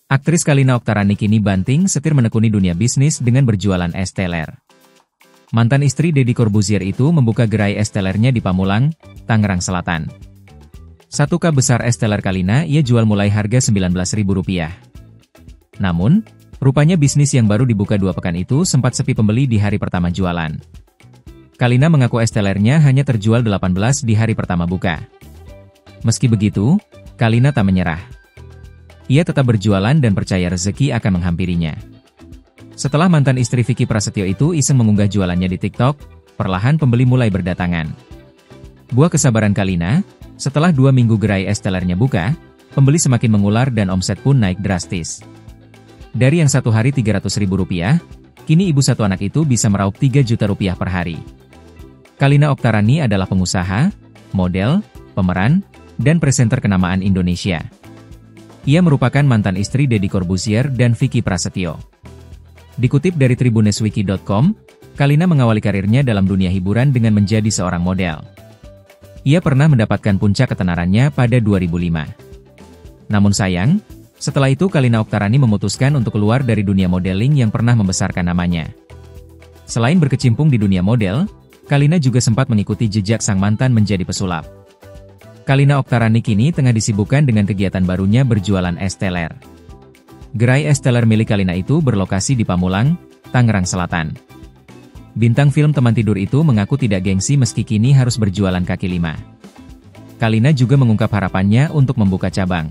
Aktris Kalina Oktarani kini banting setir menekuni dunia bisnis dengan berjualan es teler. Mantan istri Deddy Corbuzier itu membuka gerai es telernya di Pamulang, Tangerang Selatan. 1 cup besar es teler Kalina ia jual mulai harga Rp19.000. Namun, rupanya bisnis yang baru dibuka 2 pekan itu sempat sepi pembeli di hari pertama jualan. Kalina mengaku es telernya hanya terjual 18 di hari pertama buka. Meski begitu, Kalina tak menyerah. Ia tetap berjualan dan percaya rezeki akan menghampirinya. Setelah mantan istri Vicky Prasetyo itu iseng mengunggah jualannya di TikTok, perlahan pembeli mulai berdatangan. Buah kesabaran Kalina, setelah 2 minggu gerai es telernya buka, pembeli semakin mengular dan omset pun naik drastis. Dari yang 1 hari Rp300.000, kini ibu 1 anak itu bisa meraup Rp3 juta per hari. Kalina Oktarani adalah pengusaha, model, pemeran, dan presenter kenamaan Indonesia. Ia merupakan mantan istri Deddy Corbuzier dan Vicky Prasetyo. Dikutip dari tribuneswiki.com, Kalina mengawali karirnya dalam dunia hiburan dengan menjadi seorang model. Ia pernah mendapatkan puncak ketenarannya pada 2005. Namun sayang, setelah itu Kalina Oktarani memutuskan untuk keluar dari dunia modeling yang pernah membesarkan namanya. Selain berkecimpung di dunia model, Kalina juga sempat mengikuti jejak sang mantan menjadi pesulap. Kalina Oktarani kini tengah disibukkan dengan kegiatan barunya berjualan es teler. Gerai es teler milik Kalina itu berlokasi di Pamulang, Tangerang Selatan. Bintang film Teman Tidur itu mengaku tidak gengsi meski kini harus berjualan kaki lima. Kalina juga mengungkap harapannya untuk membuka cabang.